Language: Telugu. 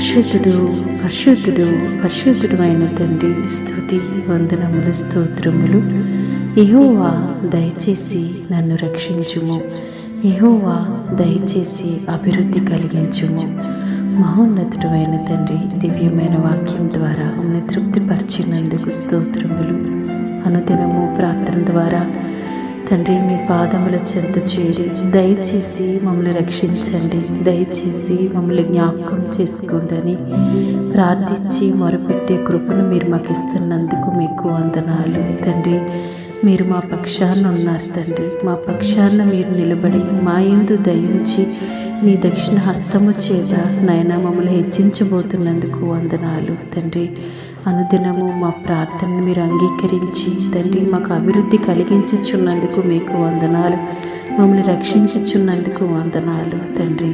పరిశుద్ధుడు పరిశుద్ధుడు పరిశుద్ధుడు అయిన తండ్రి, స్తుతి వందనములు స్తోత్రములు. యెహోవా దయచేసి నన్ను రక్షించుము, యెహోవా దయచేసి అభివృద్ధి కలిగించుము. మహోన్నతుడు అయిన తండ్రి, దివ్యమైన వాక్యం ద్వారా మమ్మల్ని తృప్తిపరిచినందుకు స్తోత్రములు. అనుదినము ప్రార్థన ద్వారా తండ్రి మీ పాదముల చెంత చేరి దయచేసి మమ్మల్ని రక్షించండి, దయచేసి మమ్మల్ని జ్ఞాపకం చేసుకోండి ప్రార్థించి మొరపెట్టే కృపను మీరు మాకు ఇస్తున్నందుకు మీకు వందనాలు తండ్రి. మీరు మా పక్షాన ఉన్నారు తండ్రి, మా పక్షాన మీరు నిలబడి మా యందు దయించి నీ దక్షిణ హస్తము చేత నాయన మమ్మల్ని హెచ్చించబోతున్నందుకు వందనాలు తండ్రి. అనుదినము మా ప్రార్థనను మీరు అంగీకరించి తండ్రి మాకు అభివృద్ధి కలిగించుచున్నందుకు మీకు వందనాలు, మమ్మల్ని రక్షించుచున్నందుకు వందనాలు తండ్రి.